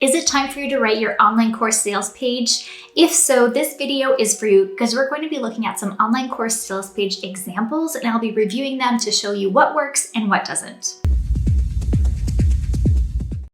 Is it time for you to write your online course sales page? If so, this video is for you because we're going to be looking at some online course sales page examples and I'll be reviewing them to show you what works and what doesn't.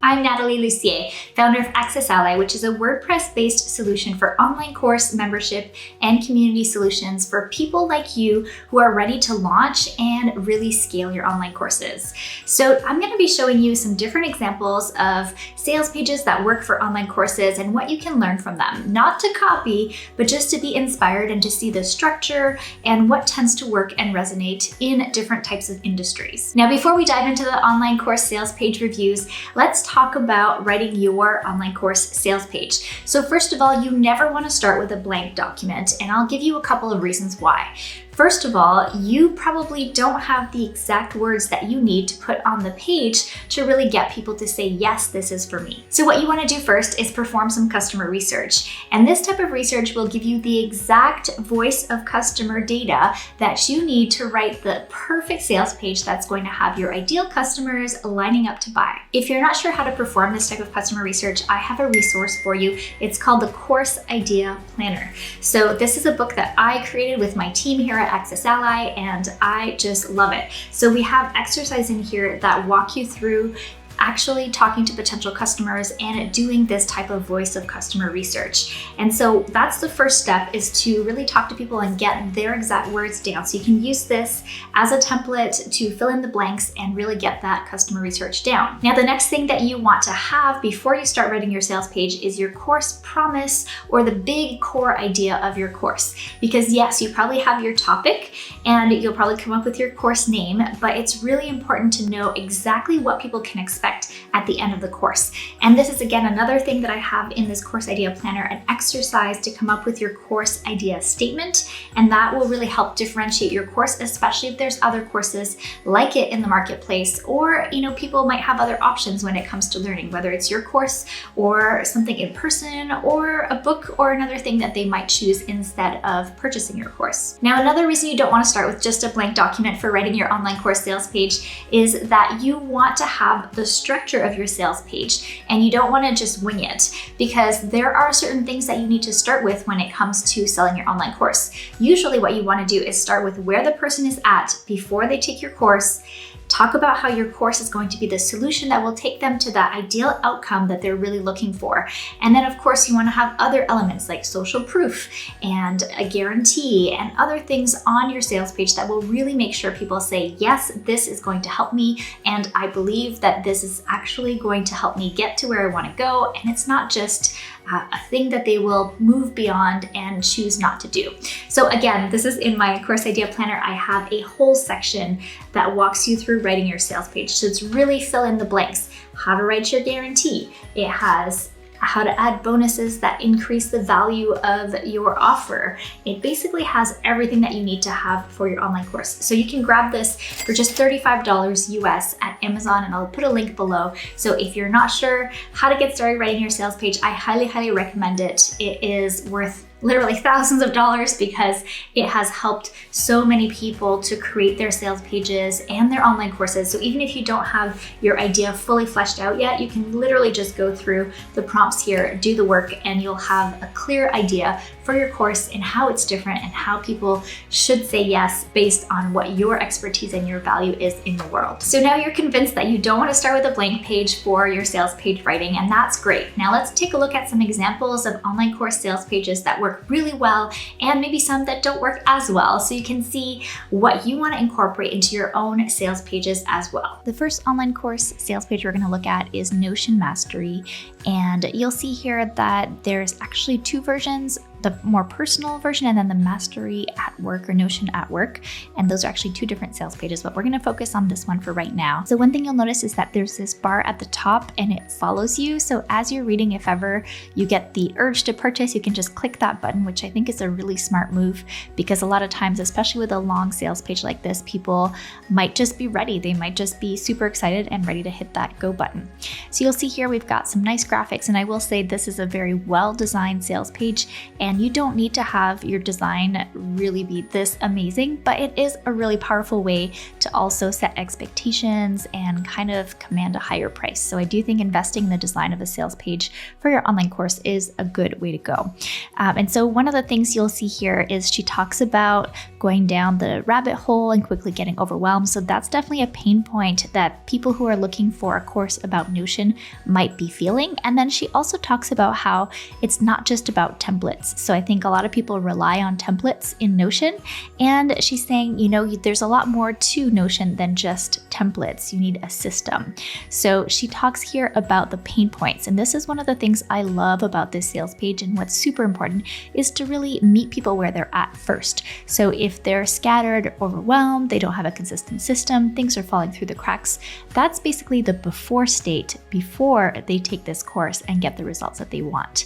I'm Natalie Lucier, founder of Access Ally, which is a WordPress-based solution for online course membership and community solutions for people like you who are ready to launch and really scale your online courses. So I'm going to be showing you some different examples of sales pages that work for online courses and what you can learn from them. Not to copy, but just to be inspired and to see the structure and what tends to work and resonate in different types of industries. Now, before we dive into the online course sales page reviews, let's talk about writing your online course sales page. So first of all, you never want to start with a blank document, and I'll give you a couple of reasons why. First of all, you probably don't have the exact words that you need to put on the page to really get people to say, yes, this is for me. So what you want to do first is perform some customer research. And this type of research will give you the exact voice of customer data that you need to write the perfect sales page that's going to have your ideal customers lining up to buy. If you're not sure how to perform this type of customer research, I have a resource for you. It's called the Course Idea Planner. So this is a book that I created with my team here at Access Ally, and I just love it. So we have exercises in here that walk you through actually talking to potential customers and doing this type of voice of customer research. And so that's the first step, is to really talk to people and get their exact words down. So you can use this as a template to fill in the blanks and really get that customer research down. Now, the next thing that you want to have before you start writing your sales page is your course promise, or the big core idea of your course. Because yes, you probably have your topic and you'll probably come up with your course name, but it's really important to know exactly what people can expect at the end of the course. And this is, again, another thing that I have in this course idea planner, an exercise to come up with your course idea statement. And that will really help differentiate your course, especially if there's other courses like it in the marketplace, or, people might have other options when it comes to learning, whether it's your course or something in person or a book or another thing that they might choose instead of purchasing your course. Now, another reason you don't want to start with just a blank document for writing your online course sales page is that you want to have the structure of your sales page, and you don't want to just wing it, because there are certain things that you need to start with when it comes to selling your online course. Usually what you want to do is start with where the person is at before they take your course. Talk about how your course is going to be the solution that will take them to that ideal outcome that they're really looking for. And then, of course, you want to have other elements like social proof and a guarantee and other things on your sales page that will really make sure people say, yes, this is going to help me, and I believe that this is actually going to help me get to where I want to go. And it's not just a thing that they will move beyond and choose not to do. So again, this is in my course idea planner. I have a whole section that walks you through writing your sales page. So it's really fill in the blanks. How to write your guarantee. It has how to add bonuses that increase the value of your offer. It basically has everything that you need to have for your online course. So you can grab this for just $35 US at Amazon, and I'll put a link below. So if you're not sure how to get started writing your sales page, I highly, highly recommend it. It is worth literally thousands of dollars because it has helped so many people to create their sales pages and their online courses. So even if you don't have your idea fully fleshed out yet, you can literally just go through the prompts here, do the work, and you'll have a clear idea for your course and how it's different and how people should say yes based on what your expertise and your value is in the world. So now you're convinced that you don't want to start with a blank page for your sales page writing, and that's great. Now let's take a look at some examples of online course sales pages that work really well, and maybe some that don't work as well, so you can see what you want to incorporate into your own sales pages as well. The first online course sales page we're going to look at is Notion Mastery, and you'll see here that there's actually two versions. The more personal version and then the Mastery at Work or Notion at Work. And those are actually two different sales pages, but we're going to focus on this one for right now. So one thing you'll notice is that there's this bar at the top and it follows you. So as you're reading, if ever you get the urge to purchase, you can just click that button, which I think is a really smart move, because a lot of times, especially with a long sales page like this, people might just be ready. They might just be super excited and ready to hit that go button. So you'll see here we've got some nice graphics, and I will say this is a very well-designed sales page, and And you don't need to have your design really be this amazing, but it is a really powerful way to also set expectations and kind of command a higher price. So I do think investing in the design of a sales page for your online course is a good way to go. And so one of the things you'll see here is she talks about going down the rabbit hole and quickly getting overwhelmed. So that's definitely a pain point that people who are looking for a course about Notion might be feeling. And then she also talks about how it's not just about templates. So I think a lot of people rely on templates in Notion. And she's saying, there's a lot more to Notion than just templates. You need a system. So she talks here about the pain points. And this is one of the things I love about this sales page. And what's super important is to really meet people where they're at first. So if they're scattered, overwhelmed, they don't have a consistent system, things are falling through the cracks, that's basically the before state before they take this course and get the results that they want.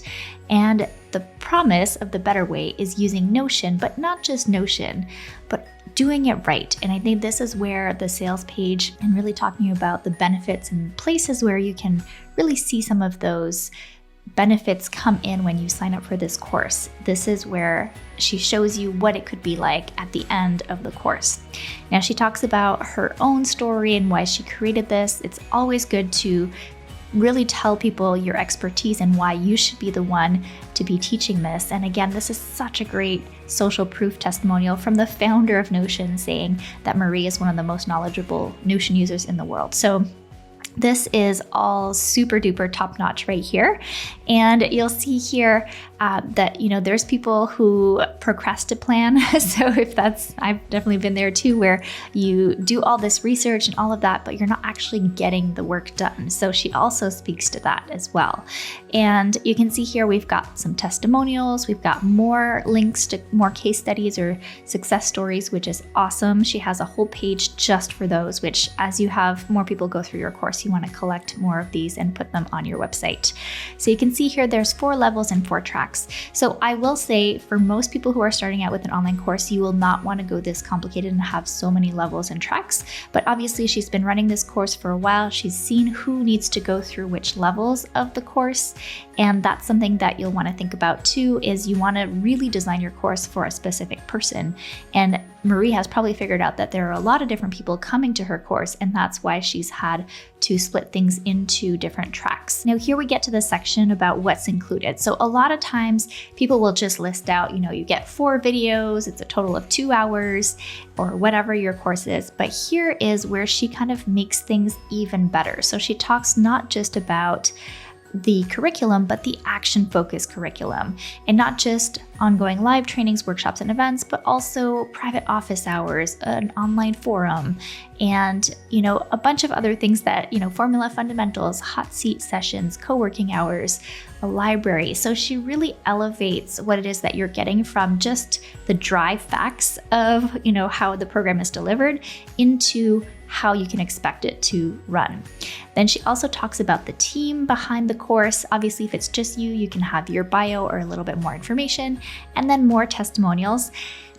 And the promise of the better way is using Notion, but not just Notion, but doing it right. And I think this is where the sales page and really talking about the benefits and places where you can really see some of those benefits come in when you sign up for this course. This is where she shows you what it could be like at the end of the course. Now she talks about her own story and why she created this. It's always good to really tell people your expertise and why you should be the one to be teaching this. And again, this is such a great social proof testimonial from the founder of Notion saying that Marie is one of the most knowledgeable Notion users in the world. So this is all super duper top notch right here. And you'll see here that, there's people who procrastinate plan. So I've definitely been there too, where you do all this research and all of that, but you're not actually getting the work done. So she also speaks to that as well. And you can see here, we've got some testimonials. We've got more links to more case studies or success stories, which is awesome. She has a whole page just for those, which as you have more people go through your course, you want to collect more of these and put them on your website. So you can see here, there's 4 levels and 4 tracks. So I will say for most people who are starting out with an online course, you will not want to go this complicated and have so many levels and tracks. But obviously she's been running this course for a while. She's seen who needs to go through which levels of the course. And that's something that you'll want to think about too, is you want to really design your course for a specific person. And Marie has probably figured out that there are a lot of different people coming to her course, and that's why she's had to split things into different tracks. Now here we get to the section about what's included. So a lot of times people will just list out, you get 4 videos, it's a total of 2 hours or whatever your course is. But here is where she kind of makes things even better. So she talks not just about the curriculum, but the action-focused curriculum, and not just ongoing live trainings, workshops, and events, but also private office hours, an online forum, and a bunch of other things that, formula fundamentals, hot seat sessions, co-working hours, a library. So she really elevates what it is that you're getting from just the dry facts of, how the program is delivered into how you can expect it to run. Then she also talks about the team behind the course. Obviously, if it's just you, you can have your bio or a little bit more information, and then more testimonials.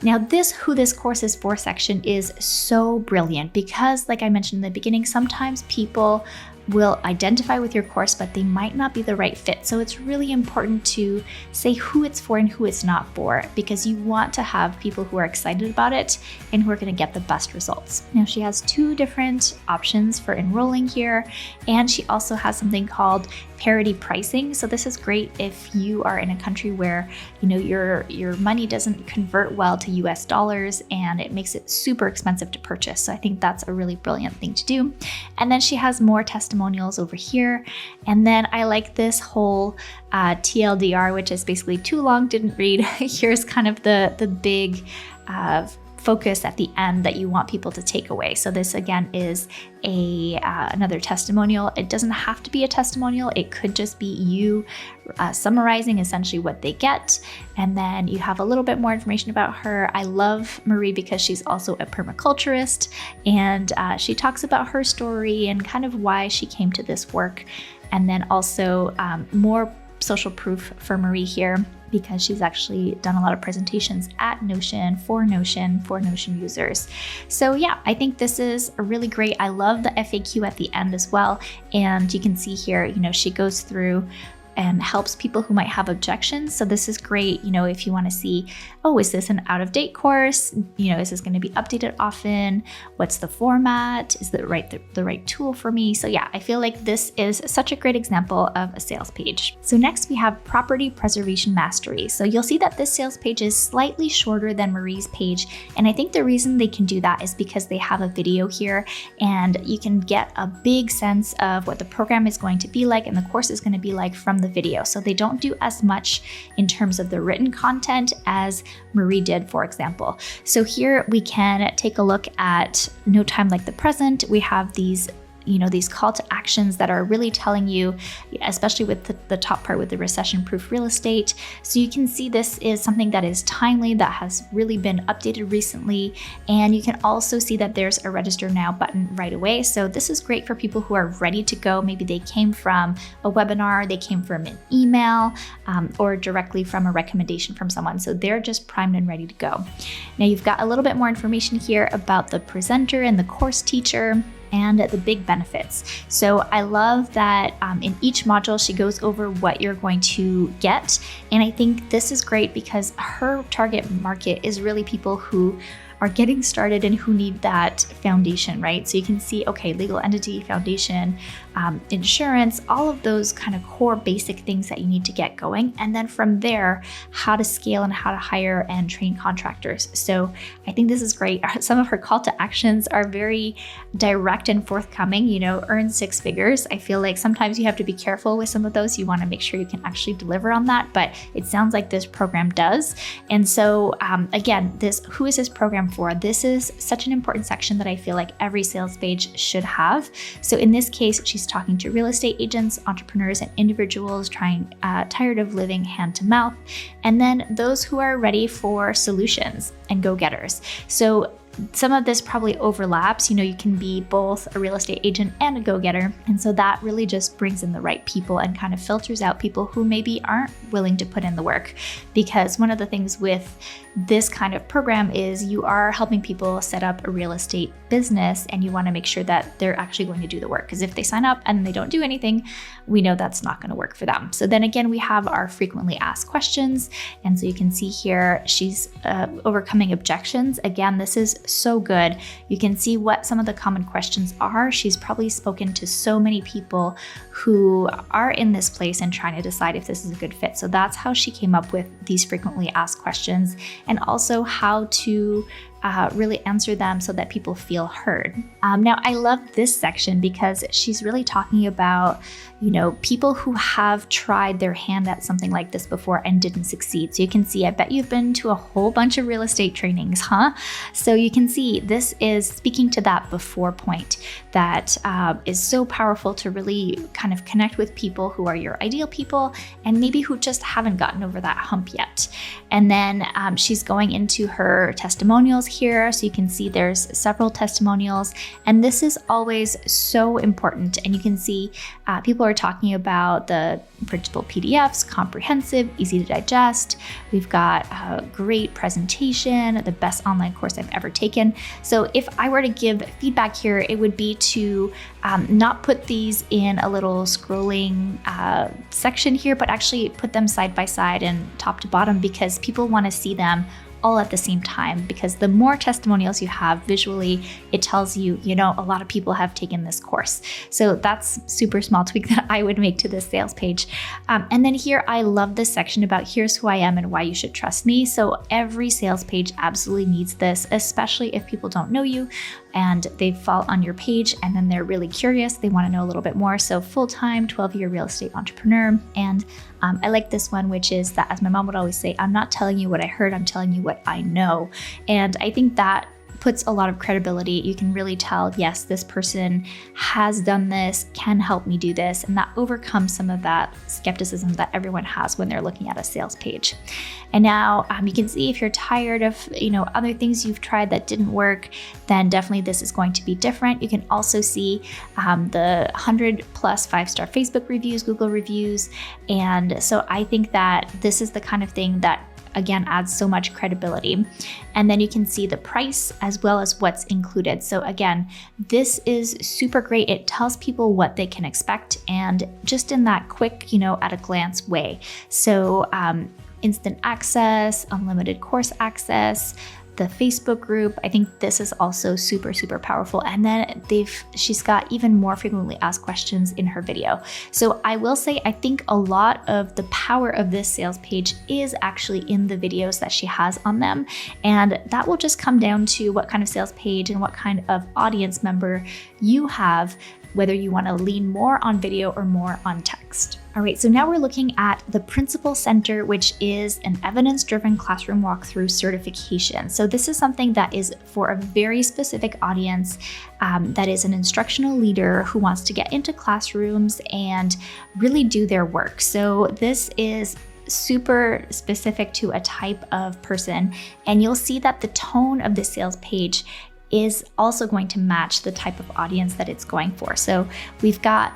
Now who this course is for section is so brilliant because, like I mentioned in the beginning, sometimes people will identify with your course, but they might not be the right fit. So it's really important to say who it's for and who it's not for, because you want to have people who are excited about it and who are going to get the best results. Now she has 2 different options for enrolling here, and she also has something called parity pricing. So this is great if you are in a country where your money doesn't convert well to US dollars and it makes it super expensive to purchase. So I think that's a really brilliant thing to do. And then she has more testimonials over here. And then I like this whole TLDR, which is basically too long, didn't read. Here's kind of the big focus at the end that you want people to take away. So this again is another testimonial. It doesn't have to be a testimonial. It could just be you summarizing essentially what they get. And then you have a little bit more information about her. I love Marie because she's also a permaculturist, and she talks about her story and kind of why she came to this work. And then also more social proof for Marie here, because she's actually done a lot of presentations at Notion for Notion users. So yeah, I think this is really great. I love the FAQ at the end as well. And you can see here, she goes through and helps people who might have objections. So this is great, if you want to see, oh, is this an out-of-date course? Is this going to be updated often? What's the format? Is the right tool for me? So yeah, I feel like this is such a great example of a sales page. So next we have property preservation mastery. So you'll see that this sales page is slightly shorter than Marie's page. And I think the reason they can do that is because they have a video here, and you can get a big sense of what the program is going to be like and the course is going to be like from the video. So they don't do as much in terms of the written content as Marie did, for example. So here we can take a look at No Time Like the Present. We have these call to actions that are really telling you, especially with the top part with the recession-proof real estate. So you can see this is something that is timely, that has really been updated recently. And you can also see that there's a register now button right away. So this is great for people who are ready to go. Maybe they came from a webinar, they came from an email, or directly from a recommendation from someone. So they're just primed and ready to go. Now you've got a little bit more information here about the presenter and the course teacher and the big benefits. So I love that in each module, she goes over what you're going to get. And I think this is great because her target market is really people who are getting started and who need that foundation, right? So you can see, okay, legal entity, foundation, insurance, all of those kind of core basic things that you need to get going. And then from there, how to scale and how to hire and train contractors. So I think this is great. Some of her call to actions are very direct and forthcoming, earn 6 figures. I feel like sometimes you have to be careful with some of those. You want to make sure you can actually deliver on that, but it sounds like this program does. And so again, who is this program for? This is such an important section that I feel like every sales page should have. So in this case, she's talking to real estate agents, entrepreneurs, and individuals tired of living hand to mouth, and then those who are ready for solutions and go-getters. So some of this probably overlaps. You can be both a real estate agent and a go-getter. And so that really just brings in the right people and kind of filters out people who maybe aren't willing to put in the work. Because one of the things with this kind of program is you are helping people set up a real estate business, and you want to make sure that they're actually going to do the work. Because if they sign up and they don't do anything, we know that's not going to work for them. So then again, we have our frequently asked questions. And so you can see here, she's overcoming objections. Again, this is so good. You can see what some of the common questions are. She's probably spoken to so many people who are in this place and trying to decide if this is a good fit. So that's how she came up with these frequently asked questions, and also how to really answer them so that people feel heard. Now, I love this section because she's really talking about, people who have tried their hand at something like this before and didn't succeed. So you can see, I bet you've been to a whole bunch of real estate trainings, huh? So you can see this is speaking to that before point that is so powerful to really kind of connect with people who are your ideal people and maybe who just haven't gotten over that hump yet. And then she's going into her testimonials here. So you can see there's several testimonials, and this is always so important. And you can see people are talking about the printable PDFs, comprehensive, easy to digest. We've got a great presentation, the best online course I've ever taken. So if I were to give feedback here, it would be to not put these in a little scrolling section here, but actually put them side by side and top to bottom, because people want to see them all at the same time, because the more testimonials you have visually, it tells you, a lot of people have taken this course. So that's super small tweak that I would make to this sales page. And then here, I love this section about here's who I am and why you should trust me. So every sales page absolutely needs this, especially if people don't know you and they fall on your page and then they're really curious. They want to know a little bit more. So full-time 12-year real estate entrepreneur. And I like this one, which is that, as my mom would always say, I'm not telling you what I heard, I'm telling you what I know. And I think that puts a lot of credibility. You can really tell, yes, this person has done this, can help me do this, and that overcomes some of that skepticism that everyone has when they're looking at a sales page. And now you can see if you're tired of other things you've tried that didn't work, then definitely this is going to be different. You can also see the 100+ 5-star Facebook reviews, Google reviews, and so I think that this is the kind of thing that again adds so much credibility. And then you can see the price as well as what's included. So again, this is super great. It tells people what they can expect, and just in that quick, at a glance way. So instant access, unlimited course access, the Facebook group. I think this is also super, super powerful. And then she's got even more frequently asked questions in her video. So I will say, I think a lot of the power of this sales page is actually in the videos that she has on them. And that will just come down to what kind of sales page and what kind of audience member you have, whether you want to lean more on video or more on text. All right, so now we're looking at the Principal Center, which is an evidence-driven classroom walkthrough certification. So this is something that is for a very specific audience, that is an instructional leader who wants to get into classrooms and really do their work. So this is super specific to a type of person, and you'll see that the tone of the sales page is also going to match the type of audience that it's going for. So we've got,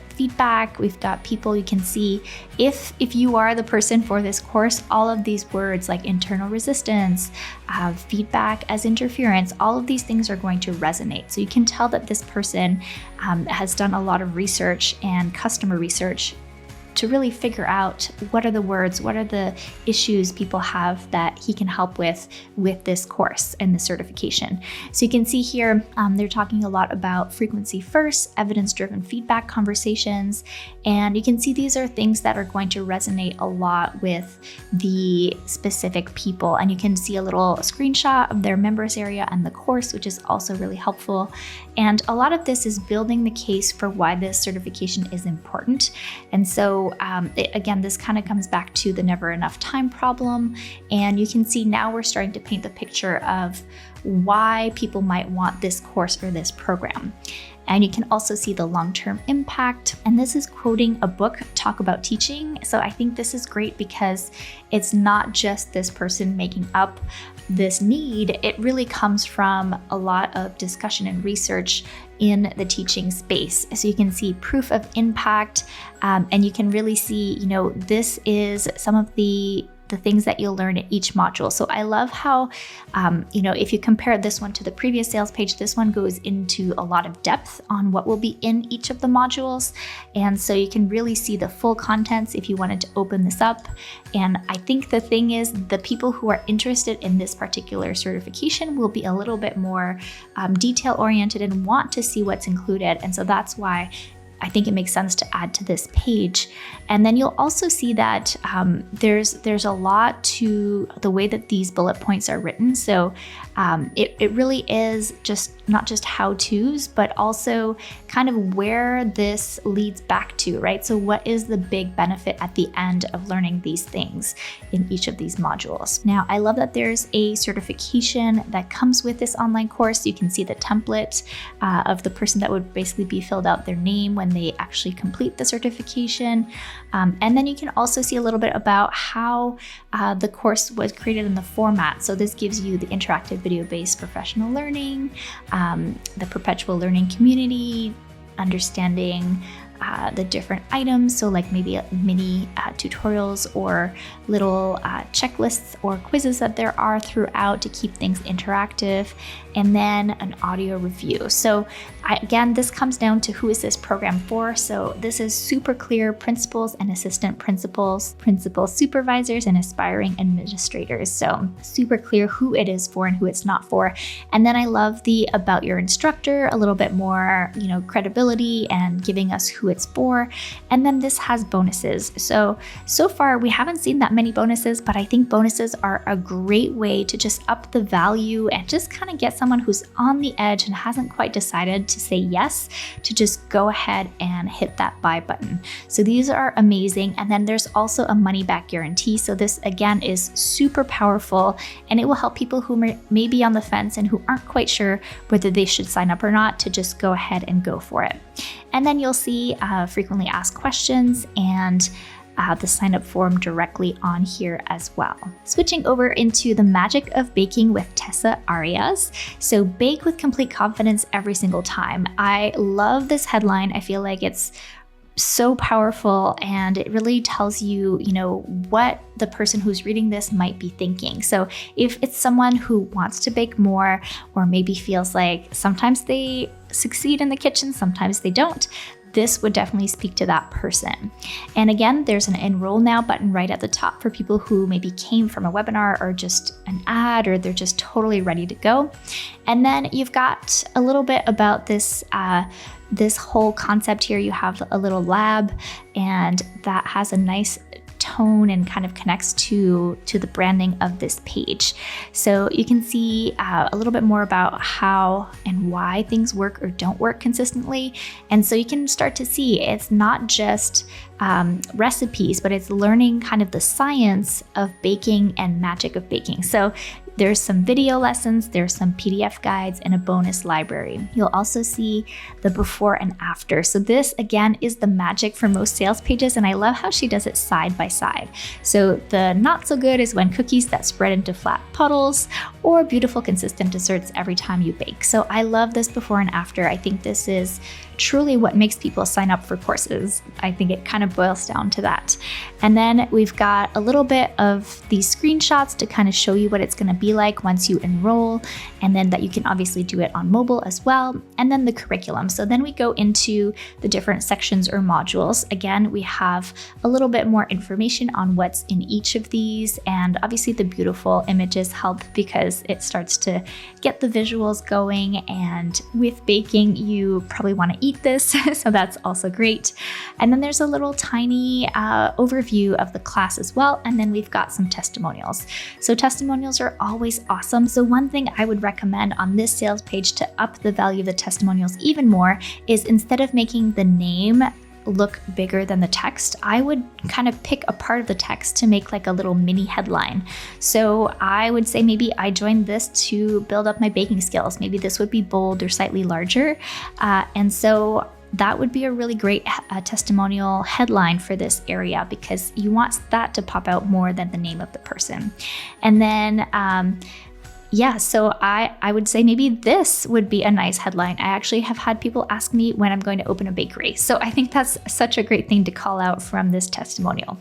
feedback, we've got people. You can see if you are the person for this course, all of these words like internal resistance, feedback as interference, all of these things are going to resonate. So you can tell that this person has done a lot of research and customer research to really figure out what are the words, what are the issues people have that he can help with this course and the certification. So you can see here, they're talking a lot about frequency first, evidence-driven feedback conversations, and you can see these are things that are going to resonate a lot with the specific people. And you can see a little screenshot of their members area and the course, which is also really helpful. And a lot of this is building the case for why this certification is important. And so again, this kind of comes back to the never enough time problem. And you can see now we're starting to paint the picture of why people might want this course or this program. And you can also see the long-term impact. And this is quoting a book, Talk About Teaching. So I think this is great because it's not just this person making up this need. It really comes from a lot of discussion and research in the teaching space. So you can see proof of impact, and you can really see, this is some of the things that you'll learn in each module. So I love how, if you compare this one to the previous sales page, this one goes into a lot of depth on what will be in each of the modules. And so you can really see the full contents if you wanted to open this up. And I think the thing is, the people who are interested in this particular certification will be a little bit more detail oriented and want to see what's included. And so that's why I think it makes sense to add to this page. And then you'll also see that there's a lot to the way that these bullet points are written. So it really is not just how-tos, but also kind of where this leads back to, right? So what is the big benefit at the end of learning these things in each of these modules? Now, I love that there's a certification that comes with this online course. You can see the template of the person that would basically be filled out their name when they actually complete the certification. And then you can also see a little bit about how the course was created in the format. So this gives you the interactive video-based professional learning, the perpetual learning community, understanding the different items. So like maybe mini tutorials or little checklists or quizzes that there are throughout to keep things interactive, and then an audio review. So again, this comes down to who is this program for. So this is super clear: principals and assistant principals, principal supervisors, and aspiring administrators. So super clear who it is for and who it's not for. And then I love the about your instructor, a little bit more, credibility and giving us who it's for. And then this has bonuses. So far we haven't seen that many bonuses, but I think bonuses are a great way to just up the value and just kind of get someone who's on the edge and hasn't quite decided to say yes to just go ahead and hit that buy button. So these are amazing. And then there's also a money back guarantee. So this again is super powerful, and it will help people who may be on the fence and who aren't quite sure whether they should sign up or not to just go ahead and go for it. And then you'll see frequently asked questions and the sign up form directly on here as well. Switching over into the magic of baking with Tessa Arias. So bake with complete confidence every single time. I love this headline. I feel like it's so powerful, and it really tells you, what the person who's reading this might be thinking. So if it's someone who wants to bake more, or maybe feels like sometimes they succeed in the kitchen, sometimes they don't, this would definitely speak to that person. And again, there's an enroll now button right at the top for people who maybe came from a webinar or just an ad, or they're just totally ready to go. And then you've got a little bit about this whole concept here. You have a little lab, and that has a nice tone and kind of connects to the branding of this page. So you can see a little bit more about how and why things work or don't work consistently. And so you can start to see it's not just recipes, but it's learning kind of the science of baking and magic of baking. So there's some video lessons, there's some PDF guides, and a bonus library. You'll also see the before and after. So this, again, is the magic for most sales pages, and I love how she does it side by side. So the not so good is when cookies that spread into flat puddles, or beautiful consistent desserts every time you bake. So I love this before and after. I think this is truly what makes people sign up for courses. I think it kind of boils down to that. And then we've got a little bit of these screenshots to kind of show you what it's going to be like once you enroll, and then that you can obviously do it on mobile as well. And then the curriculum. So then we go into the different sections or modules. Again, we have a little bit more information on what's in each of these, and obviously the beautiful images help because it starts to get the visuals going, and with baking you probably want to eat this, so that's also great. And then there's a little tiny overview of the class as well, and then we've got some testimonials. So testimonials are always awesome. So one thing I would recommend on this sales page to up the value of the testimonials even more is, instead of making the name look bigger than the text, I would kind of pick a part of the text to make like a little mini headline. So I would say maybe I joined this to build up my baking skills. Maybe this would be bold or slightly larger. And so that would be a really great testimonial headline for this area, because you want that to pop out more than the name of the person. And then so I would say maybe this would be a nice headline. I actually have had people ask me when I'm going to open a bakery. So I think that's such a great thing to call out from this testimonial.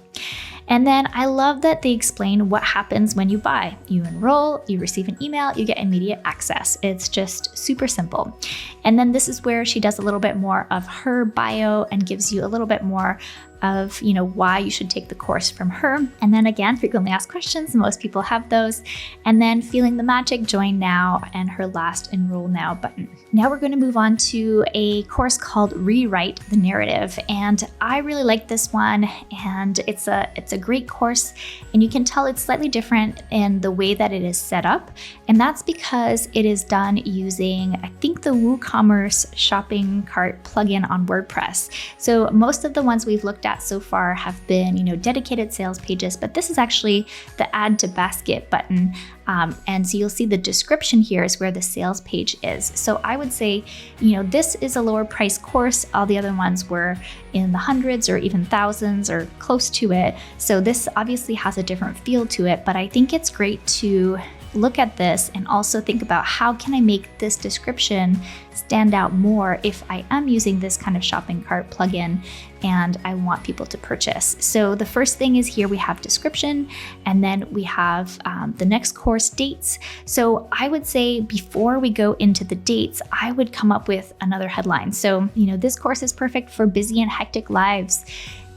And then I love that they explain what happens when you buy. You enroll, you receive an email, you get immediate access. It's just super simple. And then this is where she does a little bit more of her bio and gives you a little bit more of, why you should take the course from her. And then again, frequently asked questions, most people have those. And then feeling the magic, join now, and her last enroll now button. Now we're going to move on to a course called Rewrite the Narrative. And I really like this one, and it's a great course, and you can tell it's slightly different in the way that it is set up. And that's because it is done using, I think, the WooCommerce shopping cart plugin on WordPress. So most of the ones we've looked at so far have been, dedicated sales pages, but this is actually the add to basket button. And so you'll see the description here is where the sales page is. So I would say, this is a lower price course. All the other ones were in the hundreds or even thousands or close to it. So this obviously has a different feel to it, but I think it's great to look at this and also think about, how can I make this description stand out more if I am using this kind of shopping cart plugin and I want people to purchase. So the first thing is, here we have description, and then we have the next course dates. So I would say before we go into the dates, I would come up with another headline. So, this course is perfect for busy and hectic lives,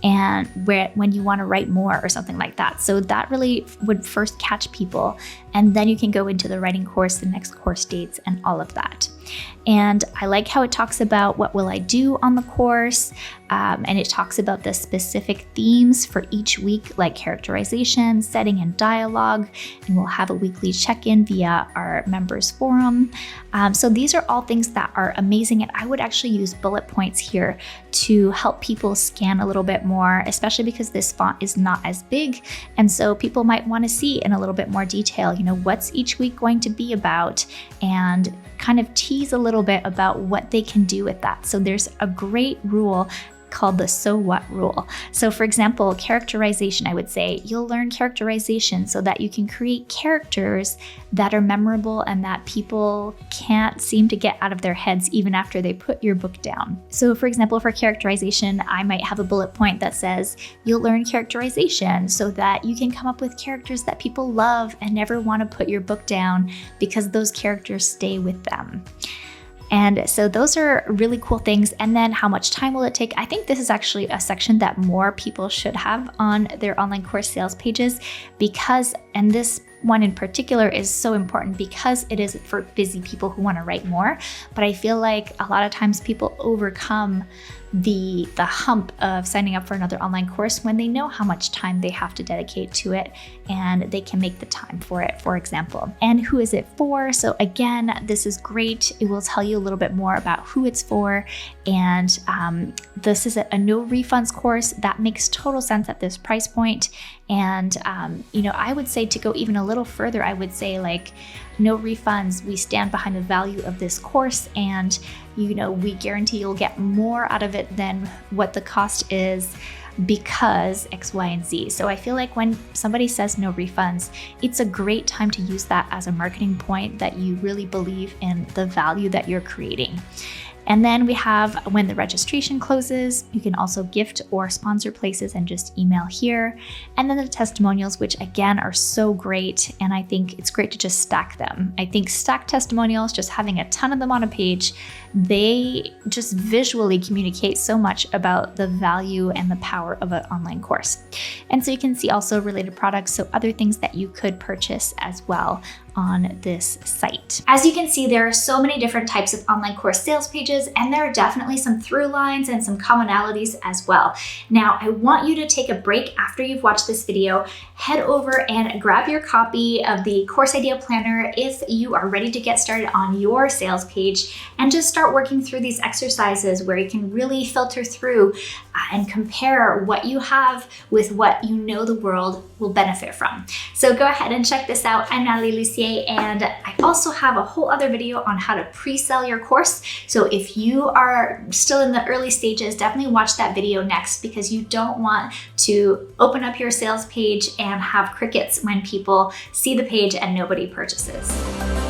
and when you want to write more or something like that. So that really would first catch people, and then you can go into the writing course, the next course dates, and all of that. And I like how it talks about what will I do on the course, and it talks about the specific themes for each week, like characterization, setting, and dialogue. And we'll have a weekly check-in via our members forum. So these are all things that are amazing, and I would actually use bullet points here to help people scan a little bit more, especially because this font is not as big. And so people might want to see in a little bit more detail, what's each week going to be about, and kind of tease a little bit about what they can do with that. So there's a great rule called the so what rule. So for example, characterization, I would say you'll learn characterization so that you can create characters that are memorable and that people can't seem to get out of their heads even after they put your book down. So for example, for characterization, I might have a bullet point that says you'll learn characterization so that you can come up with characters that people love and never want to put your book down because those characters stay with them. And so those are really cool things. And then how much time will it take? I think this is actually a section that more people should have on their online course sales pages because, and this one in particular is so important because it is for busy people who want to write more. But I feel like a lot of times people overcome the hump of signing up for another online course when they know how much time they have to dedicate to it and they can make the time for it, for example. And who is it for? So again, this is great. It will tell you a little bit more about who it's for. And this is a no refunds course. That makes total sense at this price point. And, I would say to go even a little further, I would say like no refunds. We stand behind the value of this course and, we guarantee you'll get more out of it than what the cost is because X, Y, and Z. So I feel like when somebody says no refunds, it's a great time to use that as a marketing point that you really believe in the value that you're creating. And then we have when the registration closes, you can also gift or sponsor places and just email here. And then the testimonials, which again are so great. And I think it's great to just stack them. I think stacked testimonials, just having a ton of them on a page, they just visually communicate so much about the value and the power of an online course. And so you can see also related products, so other things that you could purchase as well on this site. As you can see, there are so many different types of online course sales pages, and there are definitely some through lines and some commonalities as well. Now, I want you to take a break after you've watched this video, head over and grab your copy of the Course Idea Planner if you are ready to get started on your sales page, and just start working through these exercises where you can really filter through and compare what you have with what you know the world will benefit from. So go ahead and check this out. I'm Natalie Lucier, and I also have a whole other video on how to pre-sell your course. So if you are still in the early stages, definitely watch that video next because you don't want to open up your sales page and have crickets when people see the page and nobody purchases.